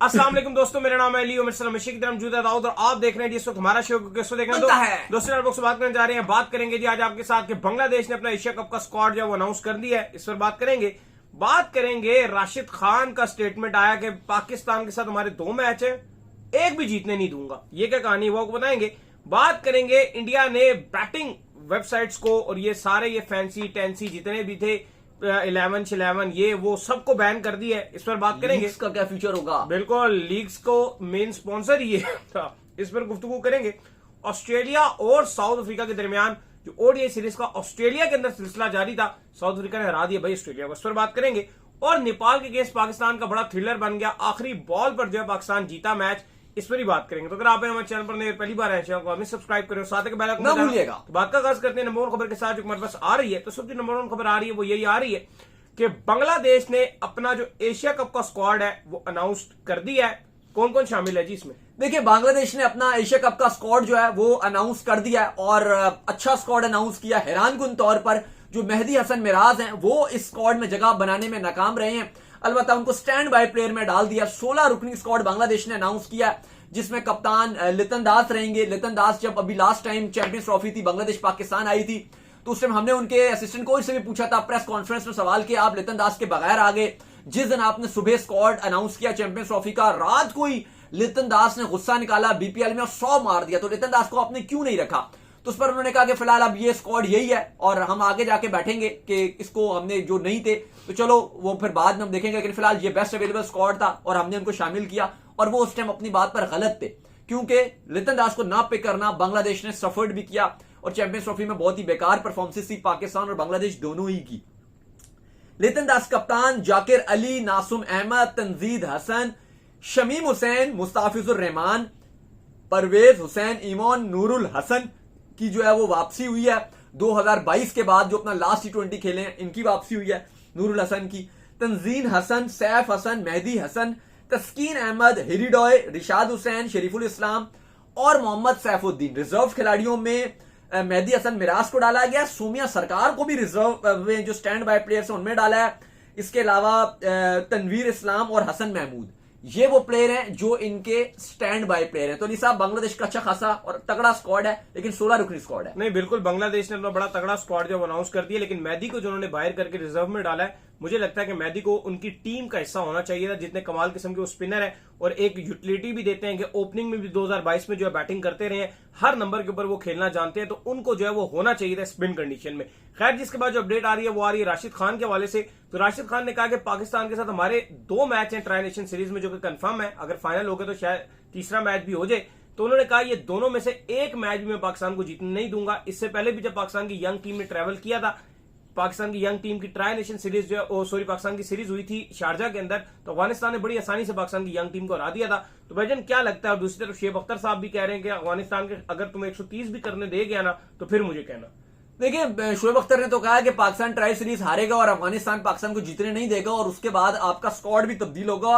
अस्सलाम वालेकुम दोस्तों, मेरा नाम है अली और मेरे की तरफ मौजूद है दाऊद और आप देख रहे हैं जी इस वक्त हमारा शो किसको देखना दोस्तों से बात करने जा रहे हैं। बात करेंगे जी आज आपके साथ कि बांग्लादेश ने अपना एशिया कप का स्क्वाड जो अनाउंस कर दिया है, इस पर बात करेंगे राशिद खान का स्टेटमेंट आया कि पाकिस्तान के साथ हमारे 2 मैच है, एक भी जीतने नहीं दूंगा। ये क्या कहानी वो आपको बताएंगे। बात करेंगे इंडिया ने बैटिंग वेबसाइट्स को और ये सारे ये फैंसी टेंसी जितने भी थे 11 ये वो सबको बैन कर दिया है। इस पर बात करेंगे इसका क्या फ्यूचर होगा। बिल्कुल, लीग्स को मेन स्पॉन्सर ये इस पर गुफ्तगू करेंगे। ऑस्ट्रेलिया और साउथ अफ्रीका के दरमियान जो ओडीआई सीरीज का ऑस्ट्रेलिया के अंदर सिलसिला जारी था, साउथ अफ्रीका ने हरा दिया भाई ऑस्ट्रेलिया को, इस पर बात करेंगे। और नेपाल के केस पाकिस्तान का बड़ा थ्रिलर बन गया, आखिरी बॉल पर जो है पाकिस्तान जीता मैच, इस पर ही बात करेंगे। तो अगर आप हमारे चैनल पर पहली बार आए चैनल को हमें सब्सक्राइब करें, साथ ही बेल आइकन ना भूलिएगा। तो बात का आगाज करते हैं नंबर 1 खबर के साथ जो हमारे पास आ रही है। तो सबसे नंबर 1 खबर आ रही है वो यही आ रही है कि बांग्लादेश ने अपना जो एशिया कप का स्क्वाड है वो अनाउंस कर दिया है। कौन कौन शामिल है जी इसमें? देखिए, बांग्लादेश ने अपना एशिया कप का स्क्वाड जो है वो अनाउंस कर दिया है और अच्छा स्क्वाड अनाउंस किया। हैरानकुन तौर पर जो मेहदी हसन मिराज हैं वो इस स्क्वाड में जगह बनाने में नाकाम रहे हैं, अलबत्ता उनको स्टैंड बाय प्लेयर में डाल दिया। 16 रुकनी स्क्वाड बांग्लादेश ने अनाउंस किया, जिसमें कप्तान लितन दास रहेंगे। लितन दास जब अभी लास्ट टाइम चैंपियंस ट्रॉफी थी, बांग्लादेश पाकिस्तान आई थी, तो उस टाइम हमने उनके असिस्टेंट कोच से भी पूछा था, प्रेस कॉन्फ्रेंस में सवाल किया, आप लितन दास के बगैर आ गए। जिस दिन आपने सुबह स्क्वाड अनाउंस किया चैंपियंस ट्रॉफी का, रात को ही लितन दास ने गुस्सा निकाला बीपीएल में और 100 मार दिया। तो लितन दास को आपने क्यों नहीं रखा? तो उस पर उन्होंने कहा कि फिलहाल अब ये स्क्वाड यही है और हम आगे जाके बैठेंगे कि इसको हमने जो नहीं थे तो चलो वो फिर बाद में हम देखेंगे, लेकिन फिलहाल ये बेस्ट अवेलेबल स्क्वाड था और हमने उनको शामिल किया। और वो उस टाइम अपनी बात पर गलत थे, क्योंकि लितन दास को ना पिक करना बांग्लादेश ने सफर्ड भी किया और चैंपियंस ट्रॉफी में बहुत ही बेकार परफॉर्मेंस थी पाकिस्तान और बांग्लादेश दोनों ही की। लितन दास कप्तान, जाकिर अली, नासुम अहमद, तंजीद हसन, शमीम हुसैन, मुस्ताफिजुर रहमान, परवेज हुसैन, ईमान, नूरुल हसन की जो है वो वापसी हुई है 2022 के बाद, जो अपना लास्ट T20 खेले हैं इनकी वापसी हुई है नूरुल हसन की। तंजीन हसन, सैफ हसन, मेहदी हसन, तस्कीन अहमद, हिरिडॉय, रिशाद हुसैन, शरीफुल इस्लाम और मोहम्मद सैफुद्दीन। रिजर्व खिलाड़ियों में मेहदी हसन मिराज को डाला गया, सोमिया सरकार को भी रिजर्व में जो स्टैंड बाय प्लेयर्स हैं उनमें डाला है। इसके अलावा तनवीर इस्लाम और हसन महमूद, ये वो प्लेयर हैं जो इनके स्टैंड बाय प्लेयर हैं। तो नहीं साहब, बांग्लादेश का अच्छा खासा और तगड़ा स्क्वाड है, लेकिन 16 रुकनी स्क्वाड है। नहीं बिल्कुल, बांग्लादेश ने अपना बड़ा तगड़ा स्क्वाड जो अनाउंस कर दिया, लेकिन मेहदी को जो उन्होंने बाहर करके रिजर्व में डाला है, मुझे लगता है कि मेहदी को उनकी टीम का हिस्सा होना चाहिए था। जितने कमाल किस्म के वो स्पिनर है और एक यूटिलिटी भी देते हैं कि ओपनिंग में भी 2022 में जो है बैटिंग करते रहे हैं, हर नंबर के ऊपर वो खेलना जानते हैं, तो उनको जो है वो होना चाहिए था स्पिन कंडीशन में। खैर, जिसके बाद जो अपडेट आ रही है वो आ रही है राशिद खान के हवाले से। तो राशिद खान ने कहा कि पाकिस्तान के साथ हमारे 2 मैच हैं ट्राई नेशन सीरीज में जो कि कंफर्म है, अगर फाइनल हो गए तो शायद तीसरा मैच भी हो जाए। तो उन्होंने कहा ये दोनों में से एक मैच भी मैं पाकिस्तान को जीतने नहीं दूंगा। इससे पहले भी जब पाकिस्तान की यंग टीम ने ट्रैवल किया था, पाकिस्तान की यंग टीम की ट्राई नेशन सीरीज जो है पाकिस्तान की सीरीज हुई थी शारजा के अंदर, तो अफगानिस्तान ने बड़ी आसानी से पाकिस्तान की यंग टीम को हरा दिया था। तो भाईजान क्या लगता है? और दूसरी तरफ शेब अख्तर साहब भी कह रहे हैं कि अफगानिस्तान के अगर तुम्हें 130 भी करने दे गया ना तो फिर मुझे कहना। देखिए, शोएब अख्तर ने तो कहा कि पाकिस्तान ट्राई सीरीज हारेगा और अफगानिस्तान पाकिस्तान को जीतने नहीं देगा और उसके बाद आपका स्क्वाड भी तब्दील होगा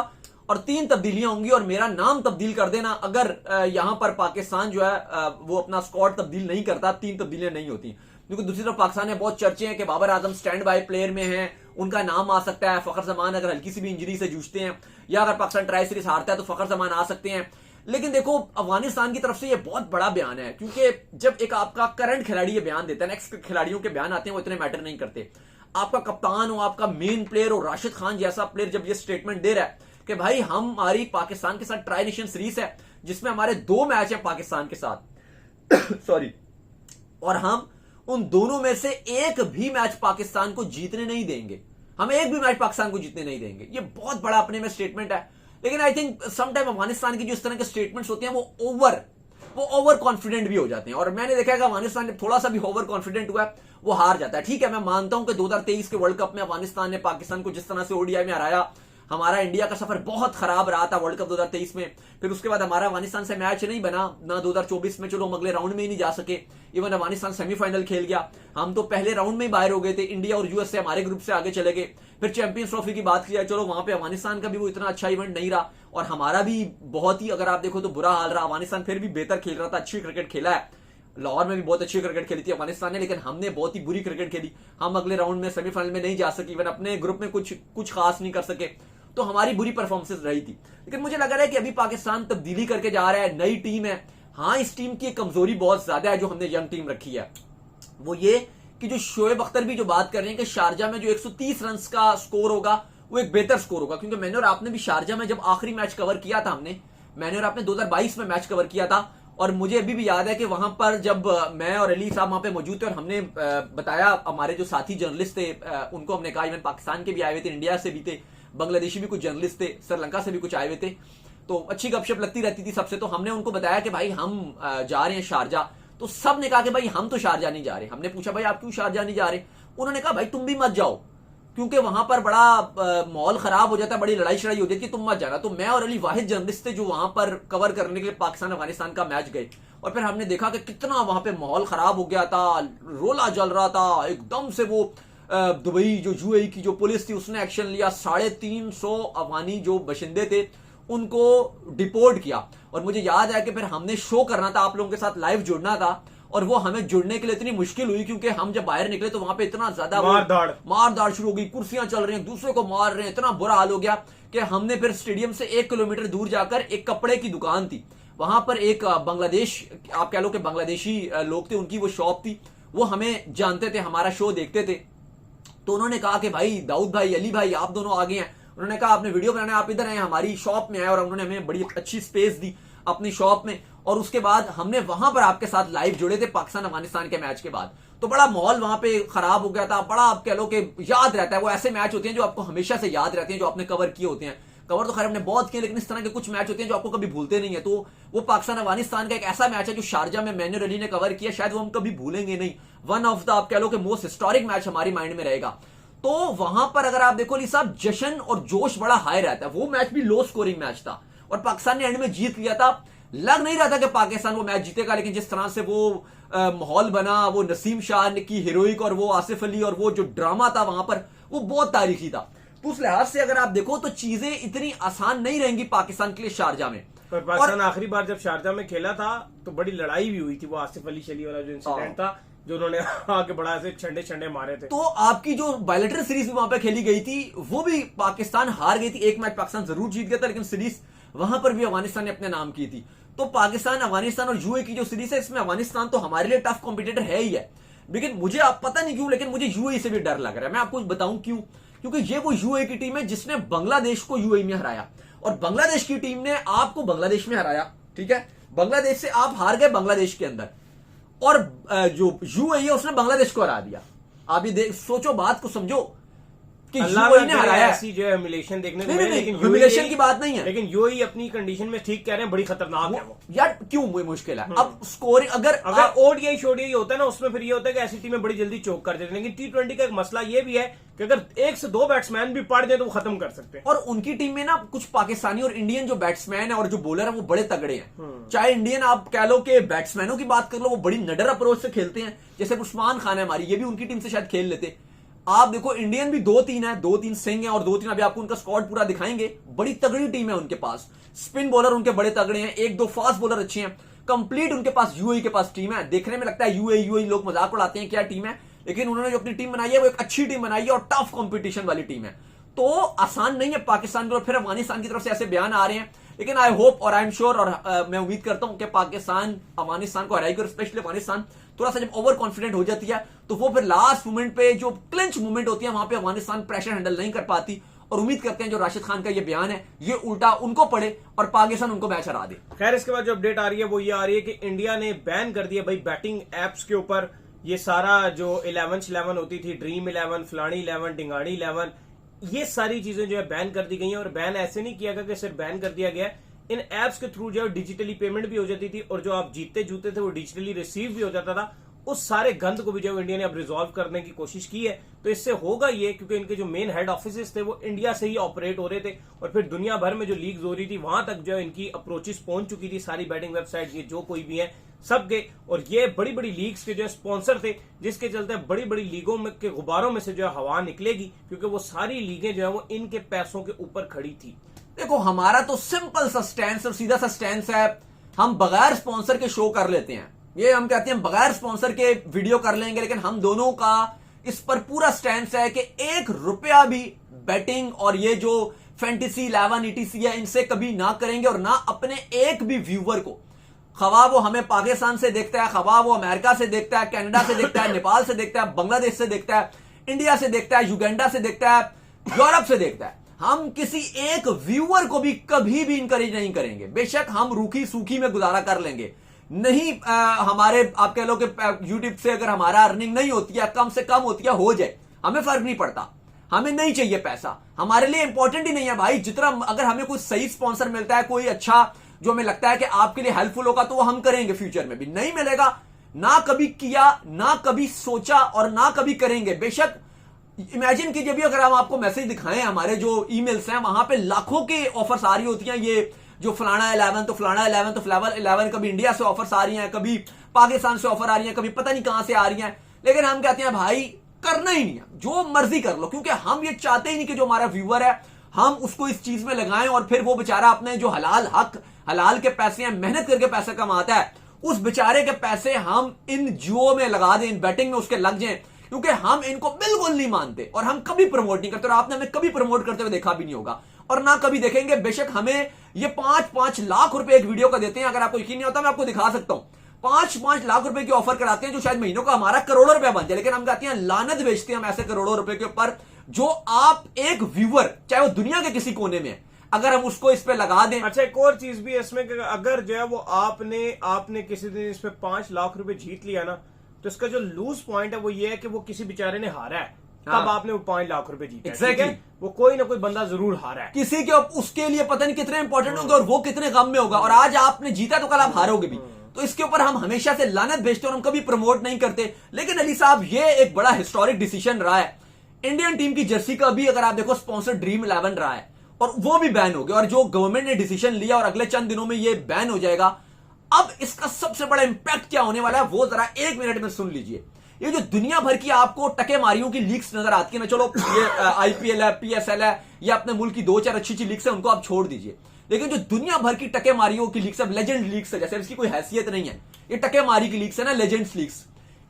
और 3 तब्दीलियां होंगी और मेरा नाम तब्दील कर देना अगर यहां पर पाकिस्तान जो है वो अपना स्क्वाड तब्दील नहीं करता। 3 तब्दीलियां नहीं होती, क्योंकि दूसरी तरफ पाकिस्तान में बहुत चर्चे हैं कि Babar Azam stand by player में हैं, उनका नाम आ सकता है। फखर जमान अगर हल्की सी भी इंजरी से जूझते हैं या अगर पाकिस्तान ट्राई सीरीज हारता है तो फखर जमान आ सकते हैं। लेकिन देखो, अफगानिस्तान की तरफ से ये बहुत बड़ा बयान है, क्योंकि जब एक आपका करंट खिलाड़ी ये बयान देता है, नेक्स्ट खिलाड़ियों के बयान आते हैं वो इतने मैटर नहीं करते। आपका कप्तान हो, आपका मेन प्लेयर हो, राशिद खान जैसा प्लेयर जब ये स्टेटमेंट दे रहा है कि भाई हमारी पाकिस्तान के साथ ट्राई नेशन सीरीज है जिसमें हमारे 2 मैच है पाकिस्तान के साथ सॉरी, और हम उन दोनों में से एक भी मैच पाकिस्तान को जीतने नहीं देंगे, हम एक भी मैच पाकिस्तान को जीतने नहीं देंगे, ये बहुत बड़ा अपने में स्टेटमेंट है। लेकिन आई थिंक समटाइम अफगानिस्तान की जो इस तरह के स्टेटमेंट्स होते हैं वो ओवर कॉन्फिडेंट भी हो जाते हैं और मैंने देखा है कि अफगानिस्तान थोड़ा सा भी ओवर कॉन्फिडेंट हुआ है वो हार जाता है। ठीक है, मैं मानता हूं कि 2023 के वर्ल्ड कप में अफगानिस्तान ने पाकिस्तान को जिस तरह से ओडीआई में हराया, हमारा इंडिया का सफर बहुत खराब रहा था वर्ल्ड कप 2023 में। फिर उसके बाद हमारा अफगानिस्तान से मैच नहीं बना ना 2024 में, चलो हम अगले राउंड में ही नहीं जा सके। इवन अफगानिस्तान सेमीफाइनल खेल गया, हम तो पहले राउंड में ही बाहर हो गए थे। इंडिया और यूएस से हमारे ग्रुप से आगे चले गए। फिर चैंपियंस ट्रॉफी की बात की जाए, चलो वहां पे अफगानिस्तान का भी वो इतना अच्छा इवेंट नहीं रहा और हमारा भी बहुत ही, अगर आप देखो तो बुरा हाल रहा। अफगानिस्तान फिर भी बेहतर खेल रहा था, अच्छी क्रिकेट खेला है, लाहौर में भी बहुत अच्छी क्रिकेट खेली थी अफगानिस्तान ने, लेकिन हमने बहुत ही बुरी क्रिकेट खेली। हम अगले राउंड में सेमीफाइनल में नहीं जा सके, इवन अपने ग्रुप में कुछ खास नहीं कर सके। तो हमारी बुरी परफॉर्मेंसेस रही थी। लेकिन मुझे लग रहा है कि अभी पाकिस्तान तब्दीली करके जा रहा है, नई टीम है। हाँ, इस टीम की एक कमजोरी बहुत ज्यादा है जो हमने यंग टीम रखी है, वो ये कि जो शोएब अख्तर भी जो बात कर रहे हैं कि शारजा में जो 130 रन का स्कोर होगा वो एक बेहतर स्कोर होगा, क्योंकि मैंने और आपने भी शारजा में जब आखिरी मैच कवर किया था, मैंने और आपने 2022 में मैच कवर किया था, और मुझे अभी भी याद है कि वहां पर जब मैं और अली साहब वहां पे मौजूद थे और हमने बताया, हमारे जो साथी जर्नलिस्ट थे उनको हमने कहा, इवन पाकिस्तान के भी आए हुए थे, इंडिया से भी थे, बांग्लादेशी भी कुछ जर्नलिस्ट थे, श्रीलंका से भी कुछ आए हुए थे, तो अच्छी गपशप लगती रहती थी सबसे। तो हमने उनको बताया कि भाई हम जा रहे हैं शारजा, तो सब ने कहा कि भाई हम तो शारजा नहीं जा रहे। हमने पूछा भाई आप क्यों शारजा नहीं जा रहे? उन्होंने कहा भाई तुम भी मत जाओ, क्योंकि वहां पर बड़ा माहौल खराब हो जाता है, बड़ी लड़ाई शड़ाई हो जाती है, तुम मत जाना। तो मैं और अली वाहिद जर्नलिस्ट थे जो वहां पर कवर करने के लिए पाकिस्तान अफगानिस्तान का मैच गए, और फिर हमने देखा कि कितना वहां पे माहौल खराब हो गया था, रोला जल रहा था एकदम से। वो दुबई जो यूएई की जो पुलिस थी उसने एक्शन लिया, 350 अफगानी जो बशिंदे थे उनको डिपोर्ट किया। और मुझे याद है कि फिर हमने शो करना था, आप लोगों के साथ लाइव जुड़ना था, और वो हमें जुड़ने के लिए इतनी मुश्किल हुई क्योंकि हम जब बाहर निकले तो वहां पे इतना ज्यादा मारदाड़ शुरू हो गई, कुर्सियां चल रही हैं, दूसरे को मार रहे हैं, इतना बुरा हाल हो गया कि हमने फिर स्टेडियम से 1 किलोमीटर दूर जाकर एक कपड़े की दुकान थी, वहां पर एक बांग्लादेश, आप कह लो कि बांग्लादेशी लोग थे, उनकी वो शॉप थी, वो हमें जानते थे, हमारा शो देखते थे। तो उन्होंने कहा कि भाई दाऊद भाई, अली भाई, आप दोनों आगे हैं। उन्होंने कहा आपने वीडियो बनाना है, आप इधर आए, हमारी शॉप में आए, और उन्होंने हमें बड़ी अच्छी स्पेस दी अपनी शॉप में, और उसके बाद हमने वहां पर आपके साथ लाइव जुड़े थे पाकिस्तान अफगानिस्तान के मैच के बाद। तो बड़ा माहौल वहां पे खराब हो गया था, बड़ा आप कह लो कि याद रहता है। वो ऐसे मैच होते हैं जो आपको हमेशा से याद रहते हैं, जो आपने कवर किए होते हैं। कवर तो खैर हमने बहुत किए, लेकिन इस तरह के कुछ मैच होते हैं जो आपको कभी भूलते नहीं है। तो वो पाकिस्तान अफगानिस्तान का एक ऐसा मैच है जो शारजा में मैंने और अली ने कवर किया, शायद वो हम कभी भूलेंगे नहीं। वन ऑफ द आप कह लो कि मोस्ट हिस्टोरिक मैच हमारी माइंड में रहेगा। तो वहां पर अगर आप देखो अली साहब, जश्न और जोश बड़ा हाई रहता है। वो मैच भी लो स्कोरिंग मैच था और पाकिस्तान ने एंड में जीत लिया था। लग नहीं रहा था कि पाकिस्तान वो मैच जीतेगा, लेकिन जिस तरह से वो माहौल बना, वो नसीम शाह की हीरोइक और वो आसिफ अली और वो जो ड्रामा था वहां पर, वो बहुत तारीखी था। तो उस लिहाज से अगर आप देखो तो चीजें इतनी आसान नहीं रहेंगी पाकिस्तान के लिए शारजा में। पर पाकिस्तान आखिरी बार जब शारजा में खेला था तो बड़ी लड़ाई भी हुई थी, वो आसिफ अली शली वाला जो इंसिडेंट था, जो उन्होंने आगे बड़ा ऐसे छंडे मारे थे। तो आपकी जो बायलेटरल सीरीज भी वहां पे खेली गई थी, वो भी पाकिस्तान हार गई थी। एक मैच पाकिस्तान जरूर जीत गया था, लेकिन सीरीज वहां पर भी अफगानिस्तान ने अपने नाम की थी। तो पाकिस्तान, अफगानिस्तान और यूएई की जो सीरीज है, इसमें अफगानिस्तान तो हमारे लिए टफ कॉम्पिटिटर है ही है, लेकिन मुझे आप पता नहीं क्यों, लेकिन मुझे यूएई से भी डर लग रहा है। मैं आपको बताऊं क्यों, क्योंकि ये वो यूएई की टीम है जिसने बांग्लादेश को यूएई में हराया, और बांग्लादेश की टीम ने आपको बांग्लादेश में हराया। ठीक है, बांग्लादेश से आप हार गए बांग्लादेश के अंदर, और जो यूएई है उसने बांग्लादेश को हरा दिया। आप ये सोचो, बात को समझो कि यूएई ने हराया। ऐसी जो ह्यूमिलेशन देखने को मिली, लेकिन ह्यूमिलेशन की बात नहीं है, लेकिन यूएई अपनी कंडीशन में ठीक कह रहे हैं, बड़ी खतरनाक है वो। यार क्यों मुश्किल है अब स्कोरिंग? अगर ओडीआई शोडीआई होता है ना, उसमें फिर ये होता है कि ऐसी टीमें बड़ी जल्दी चोक कर देती हैं, लेकिन T20 का एक मसला ये भी है कि अगर 1 से 2 बैट्समैन भी पड़ जाए तो वो खत्म कर सकते हैं। और उनकी टीम में ना कुछ पाकिस्तानी और इंडियन जो बैट्समैन है और जो बॉलर है वो बड़े तगड़े हैं। चाहे इंडियन आप कह लो कि बैट्समैनों की बात कर लो, वो बड़ी नडर अप्रोच से खेलते हैं, जैसे उस्मान खान है हमारी, ये भी उनकी टीम से शायद खेल लेते। आप देखो इंडियन भी 2-3 है, 2-3 सिंह है और 2-3 अभी आपको उनका स्क्वाड पूरा दिखाएंगे। बड़ी तगड़ी टीम है उनके पास, स्पिन बॉलर उनके बड़े तगड़े हैं, 1-2 फास्ट बॉलर अच्छे हैं, कंप्लीट उनके पास यूएई के पास टीम है। देखने में लगता है यूएई लोग मजाक उड़ाते हैं क्या टीम है, लेकिन उन्होंने जो अपनी टीम बनाई है वो एक अच्छी टीम बनाई है और टफ कंपटीशन वाली टीम है। तो आसान नहीं है पाकिस्तान को, फिर अफगानिस्तान की तरफ से ऐसे बयान आ रहे हैं, लेकिन आई होप और आई एम श्योर और मैं उम्मीद करता हूं कि पाकिस्तान अफगानिस्तान को हराएगी, और स्पेशली अफगानिस्तान थोड़ा सा जब ओवर कॉन्फिडेंट हो जाती है तो वो फिर लास्ट मोमेंट पे जो क्लिंच मोमेंट होती है वहां पे अफगानिस्तान प्रेशर हैंडल नहीं कर पाती। और उम्मीद करते हैं जो राशिद खान का ये बयान है ये उल्टा उनको पड़े और पाकिस्तान उनको मैच हरा दे। खैर, इसके बाद जो अपडेट आ रही है वो ये आ रही है कि इंडिया ने बैन कर दिया भाई बैटिंग एप्स के ऊपर ये सारा जो 11 होती थी, ड्रीम 11, फलानी 11, ढिंगाड़ी 11, ये सारी चीजें जो है बैन कर दी गई हैं। और बैन ऐसे नहीं किया गया कि सिर्फ बैन कर दिया गया, इन एप्स के थ्रू जो है डिजिटली पेमेंट भी हो जाती थी और जो आप जीतते जूते थे वो डिजिटली रिसीव भी हो जाता था। उस सारे गंद को भी जो इंडिया ने अब रिजॉल्व करने की कोशिश की है। तो इससे होगा ये, क्योंकि इनके जो मेन हेड ऑफिस थे वो इंडिया से ही ऑपरेट हो रहे थे और फिर दुनिया भर में जो लीग्स हो रही थी वहां तक जो है इनकी अप्रोचेस पहुंच चुकी थी, सारी बैटिंग वेबसाइट ये जो कोई भी है सबके। और ये बड़ी बड़ी लीग्स के जो है स्पॉन्सर थे, जिसके चलते बड़ी बड़ी लीगों में के गुब्बारों में से जो है हवा निकलेगी, क्योंकि वो सारी लीगें जो है वो इनके पैसों के ऊपर खड़ी थी। देखो हमारा तो सिंपल सा स्टैंस और सीधा सा स्टैंस है, हम बगैर स्पॉन्सर के शो कर लेते हैं। ये हम कहते हैं बगैर स्पॉन्सर के वीडियो कर लेंगे, लेकिन हम दोनों का इस पर पूरा स्टैंस है कि 1 रुपया भी बैटिंग और ये जो फैंटेसी 11 ETC है, इनसे कभी ना करेंगे और ना अपने एक भी व्यूअर को, खवा वो हमें पाकिस्तान से देखता है, खवा वो अमेरिका से देखता है, कनाडा से देखता है, नेपाल से देखता है, बांग्लादेश से देखता है, इंडिया से देखता है, युगांडा से देखता है, यूरोप से देखता है, हम किसी एक व्यूअर को भी कभी भी इनकरेज नहीं करेंगे। बेशक हम रूखी सूखी में गुजारा कर लेंगे, नहीं हमारे आप कह लो कि यूट्यूब से अगर हमारा अर्निंग नहीं होती है, कम से कम होती है, हो जाए, हमें फर्क नहीं पड़ता, हमें नहीं चाहिए पैसा, हमारे लिए इंपॉर्टेंट ही नहीं है भाई। जितना अगर हमें कोई सही स्पॉन्सर मिलता है, कोई अच्छा जो हमें लगता है कि आपके लिए हेल्पफुल होगा, तो वो हम करेंगे। फ्यूचर में भी नहीं मिलेगा, ना कभी किया, ना कभी सोचा और ना कभी करेंगे। बेशक इमेजिन कीजिए भी अगर हम आपको मैसेज दिखाएं, हमारे जो ईमेल्स हैं वहां पे लाखों के ऑफर्स आ रही होती हैं, ये जो फलाना 11 तो फलाना 11 तो फलाना 11, कभी इंडिया से ऑफर्स आ रही हैं, कभी पाकिस्तान से ऑफर आ रही हैं, कभी पता नहीं कहां से आ रही हैं, लेकिन हम कहते हैं भाई करना ही नहीं है, जो मर्जी कर लो, क्योंकि हम ये चाहते ही नहीं कि जो हमारा व्यूअर है हम उसको इस चीज में लगाएं और फिर वो बेचारा अपने जो हलाल हक, हलाल के पैसे हैं, मेहनत करके पैसे कमाता है, उस बेचारे के पैसे हम इन जुओं में लगा दें, इन बैटिंग में उसके लग जाएं, क्योंकि हम इनको बिल्कुल नहीं मानते और हम कभी प्रमोट नहीं करते और आपने हमें कभी प्रमोट करते हुए देखा भी नहीं होगा और ना कभी देखेंगे। बेशक हमें ये 5-5 लाख रुपए एक वीडियो का देते हैं, अगर आपको यकीन नहीं होता मैं आपको दिखा सकता हूं, 5-5 लाख रुपए की ऑफर कराते हैं जो शायद महीनों का हमारा करोड़ों रुपए बन जाए, लेकिन हम कहते हैं लानत बेचते हैं हम ऐसे करोड़ों रुपए के ऊपर जो आप एक व्यूअर चाहे वो दुनिया के किसी कोने में है, अगर हम उसको इस पे लगा दें। अच्छा, एक और चीज भी है इसमें कि अगर जो है वो आपने किसी दिन इस पे 5 लाख रुपए जीत लिया ना, तो इसका जो लूज पॉइंट है वो ये है कि वो किसी बेचारे ने हारा है, तब आपने वो 5 लाख रुपए जीते। Exactly. वो कोई ना कोई बंदा जरूर हारा है, किसी के उसके लिए पता नहीं कितने इंपॉर्टेंट होंगे और वो कितने गम में होगा, और आज आपने जीता तो कल आप हारोगे भी। तो इसके ऊपर हम हमेशा से लानत भेजते और हम कभी प्रमोट नहीं करते। लेकिन अली साहब ये एक बड़ा हिस्टोरिक डिसीजन रहा है, इंडियन टीम की जर्सी का भी अगर आप देखो स्पॉन्सर ड्रीम 11 रहा है और वो भी बैन हो गया, और जो गवर्नमेंट ने डिसीजन लिया और अगले चंद दिनों में ये बैन हो जाएगा। अब इसका सबसे बड़ा इंपैक्ट क्या होने वाला है वो जरा 1 मिनट में सुन लीजिए। ये जो दुनिया भर की आपको टकेमारियों की लीक्स नजर आती है ना, चलो ये IPL है, PSL है, या अपने मुल्क की 2-4 अच्छी लीग्स है, उनको आप छोड़ दीजिए, लेकिन जो दुनिया भर की टकेमारियों की लीग्स है, लेजेंड लीग्स है, जैसे इसकी कोई हैसियत नहीं है, ये टकेमारी की लीग्स है ना, लेजेंड्स लीग्स,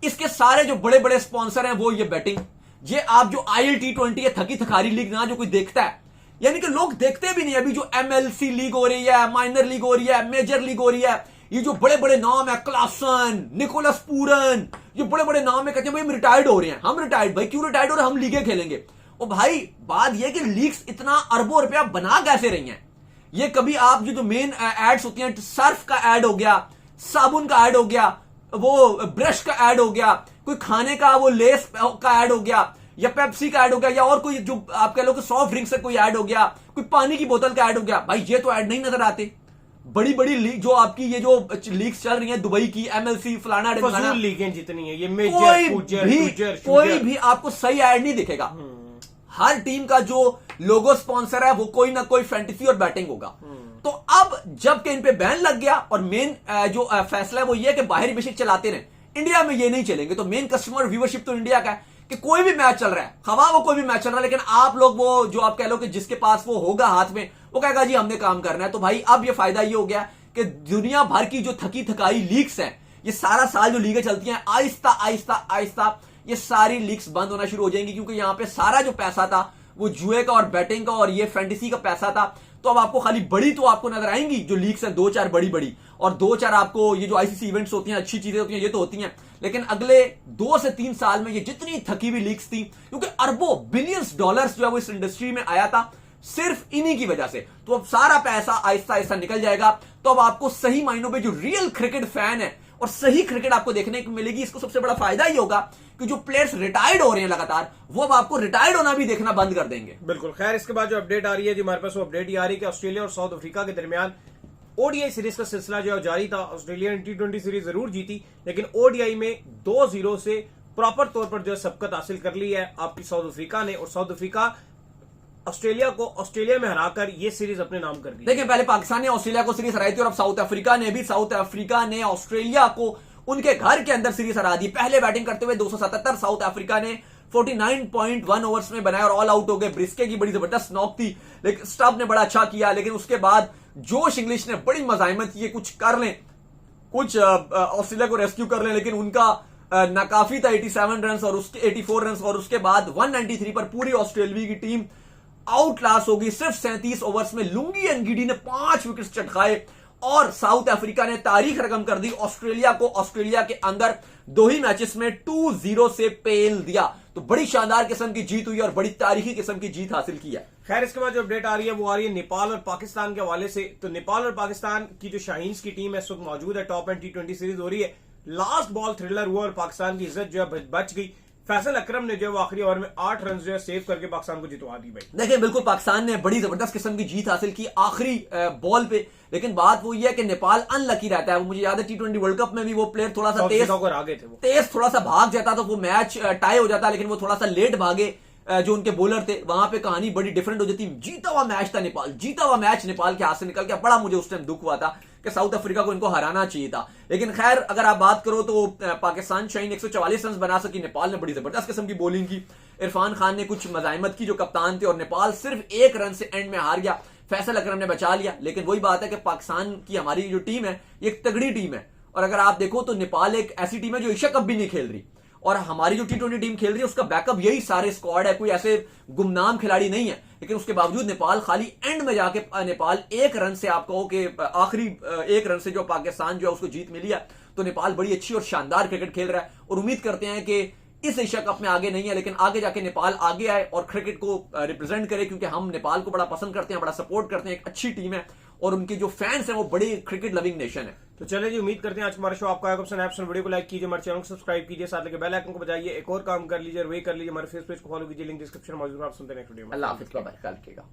इसके सारे जो बड़े बड़े स्पॉन्सर हैं वो ये बैटिंग, ये आप जो IL T20 है, थकी थकारी लीग ना, जो कोई देखता है, यानी कि लोग देखते भी नहीं। अभी जो MLC लीग हो रही है, माइनर लीग हो रही है, मेजर लीग हो रही है, ये जो बड़े बड़े नाम है, क्लासन, निकोलस पूरन, ये बड़े बड़े नाम है, कहते हैं भाई हम रिटायर्ड हो रहे हैं। हम रिटायर्ड, भाई क्यों रिटायर्ड हो रहे हैं, हम लीगें खेलेंगे। और भाई बात यह कि लीग्स इतना अरबों रुपया बना कैसे रही हैं। ये कभी आप जो मेन एड्स होती हैं, सर्फ का एड हो गया, साबुन का एड हो गया, वो ब्रश का एड हो गया, कोई खाने का वो लेस का एड हो गया, या पेप्सी का ऐड हो गया, या और कोई जो आप कह लो कि सॉफ्ट ड्रिंक से कोई ऐड हो गया, कोई पानी की बोतल का ऐड हो गया, भाई ये तो ऐड नहीं नजर आते। बड़ी बड़ी लीग जो आपकी ये जो लीग्स चल रही हैं, दुबई की MLC फलाना फजूल लीगें जितनी है, ये मेजर कोई भी आपको सही ऐड नहीं दिखेगा। हर टीम का जो लोगो स्पॉन्सर है वो कोई ना कोई फैंटेसी और बैटिंग होगा। तो अब जबकि इन पे बैन लग गया और मेन जो फैसला है वो ये कि बाहरी बेशक चलाते रहे, इंडिया में ये नहीं चलेंगे, तो मेन कस्टमर व्यूअरशिप तो इंडिया का है कि कोई भी मैच चल रहा है, खवा वो कोई भी मैच चल रहा है, लेकिन आप लोग वो जो आप कह लो कि जिसके पास वो होगा हाथ में, वो कहेगा जी हमने काम करना है। तो भाई अब ये फायदा ये हो गया कि दुनिया भर की जो थकी थकाई लीग्स हैं, ये सारा साल जो लीगें चलती हैं, आहिस्ता आहिस्ता आहिस्ता ये सारी लीग्स बंद होना शुरू हो जाएंगी, क्योंकि यहां पे सारा जो पैसा था वो जुए का और बैटिंग का और ये फैंटेसी का पैसा था। तो अब आपको खाली बड़ी तो आपको नजर आएंगी जो लीग्स हैं, 2-4 बड़ी बड़ी, और 2-4 आपको ये जो ICC इवेंट्स होती हैं, अच्छी चीजें होती हैं, ये तो होती हैं, लेकिन अगले 2 से 3 साल में ये जितनी थकी हुई लीग्स थी, क्योंकि अरबों बिलियंस डॉलर्स जो है वो इस इंडस्ट्री में आया था सिर्फ इन्हीं की वजह से, तो अब सारा पैसा आहिस्ता आहिस्ता निकल जाएगा। तो अब आपको सही मायनों में जो रियल क्रिकेट फैन है और सही क्रिकेट आपको देखने को मिलेगी। इसको सबसे बड़ा फायदा ही होगा कि जो प्लेयर्स रिटायर्ड हो रहे हैं लगातार, वो अब आपको रिटायर्ड होना भी देखना बंद कर देंगे। बिल्कुल। खैर, इसके बाद जो अपडेट आ रही है जी हमारे पास, वो अपडेट ये आ रही है कि ऑस्ट्रेलिया और साउथ अफ्रीका के दरमियान ODI सीरीज का सिलसिला जो है जारी था। ऑस्ट्रेलिया ने T20 सीरीज जरूर जीती, लेकिन ODI में 2-0 से प्रॉपर तौर पर जो है सबकत हासिल कर ली है आपकी साउथ अफ्रीका ने, और साउथ अफ्रीका ऑस्ट्रेलिया को ऑस्ट्रेलिया में हराकर ये सीरीज अपने नाम कर दी। देखिए, पहले पाकिस्तान ने ऑस्ट्रेलिया को सीरीज हराई थी और अब साउथ अफ्रीका ने ऑस्ट्रेलिया को उनके घर के अंदर सीरीज हरा दी। पहले बैटिंग करते हुए 277 साउथ अफ्रीका ने 49.1 ओवर्स में बनाया और ऑल आउट हो गए। ब्रिस्के की बड़ी जबरदस्त नॉक थी, लेकिन स्टब ने बड़ा अच्छा किया, लेकिन उसके बाद जोश इंग्लिश ने बड़ी मजाइमत की, कुछ कर लें, कुछ ऑस्ट्रेलिया को रेस्क्यू कर लें, लेकिन उनका नाकाफी था 87 रन और उसके 84 रन, और उसके बाद 193 पर पूरी ऑस्ट्रेलिया की टीम आउट क्लास होगी। सिर्फ 37 ओवर्स में लुंगी एनगिडी ने 5 विकेट चटकाए और साउथ अफ्रीका ने तारीख रकम कर दी। ऑस्ट्रेलिया को ऑस्ट्रेलिया के अंदर 2 ही मैचेस में 2-0 से पेल दिया। तो बड़ी शानदार किस्म की जीत हुई और बड़ी तारीखी किस्म की जीत हासिल की है। खैर, इसके बाद जो अपडेट आ रही है वो आ रही है नेपाल और पाकिस्तान के हवाले से। तो नेपाल और पाकिस्तान की जो शाहीन्स की टीम है इस वक्त मौजूद है, टॉप एंड T20 सीरीज हो रही है। लास्ट बॉल थ्रिलर हुआ और पाकिस्तान की इज्जत जो है बच गई। फैसल अकरम ने जो है आखिरी ओवर में 8 रन जो है सेव करके पाकिस्तान को जितवा दी। भाई देखिए, बिल्कुल पाकिस्तान ने बड़ी जबरदस्त किस्म की जीत हासिल की आखिरी बॉल पे। लेकिन बात वो ये है कि नेपाल अनलकी रहता है। वो मुझे याद है T20 वर्ल्ड कप में भी वो प्लेयर थोड़ा सा तेज थोड़ा सा भाग जाता तो वो मैच टाई हो जाता, लेकिन वो थोड़ा सा लेट भागे। जो उनके बॉलर थे वहां पे कहानी बड़ी डिफरेंट हो जाती। जीता हुआ मैच था नेपाल, जीता हुआ मैच नेपाल के हाथ से निकल गया। बड़ा मुझे उस टाइम दुख हुआ था कि साउथ अफ्रीका को इनको हराना चाहिए था। लेकिन खैर, अगर आप बात करो तो पाकिस्तान शाहीन 144 रन बना सकी। नेपाल ने बड़ी जबरदस्त किस्म की बॉलिंग की। इरफान खान ने कुछ मजाइमत की जो कप्तान थे, और नेपाल सिर्फ 1 रन से एंड में हार गया। फैसल अकरम ने बचा लिया। लेकिन वही बात है कि पाकिस्तान की हमारी जो टीम है ये एक तगड़ी टीम है। और अगर आप देखो तो नेपाल एक ऐसी टीम है जो एशिया कप भी नहीं खेल रही, और हमारी जो T20 टीम खेल रही है उसका बैकअप यही सारे स्क्वाड है। कोई ऐसे गुमनाम खिलाड़ी नहीं है। लेकिन उसके बावजूद नेपाल खाली एंड में जाके नेपाल 1 रन से, आप कहो कि आखिरी 1 रन से जो पाकिस्तान जो है उसको जीत मिली है। तो नेपाल बड़ी अच्छी और शानदार क्रिकेट खेल रहा है और उम्मीद करते हैं कि इस एशिया कप में आगे नहीं है, लेकिन आगे जाके नेपाल आगे आए और क्रिकेट को रिप्रेजेंट करे, क्योंकि हम नेपाल को बड़ा पसंद करते हैं, बड़ा सपोर्ट करते हैं। एक अच्छी टीम है और उनके जो फैंस हैं वो बड़े क्रिकेट लविंग नेशन है। तो चलिए जी, उम्मीद करते हैं आज हमारा शो आपका वीडियो को लाइक कीजिए, हमारे चैनल को सब्सक्राइब कीजिए, साथ लेके बेल आइकन को बजाइए। एक और काम कर लीजिए और वही कर लीजिए, हमारे फेसबुक को फॉलो कीजिए, लिंक डिस्क्रिप्शन में मौजूद है। आप सुनते हैं नेक्स्ट वीडियो में। अल्लाह हाफिज़, बाय बाय।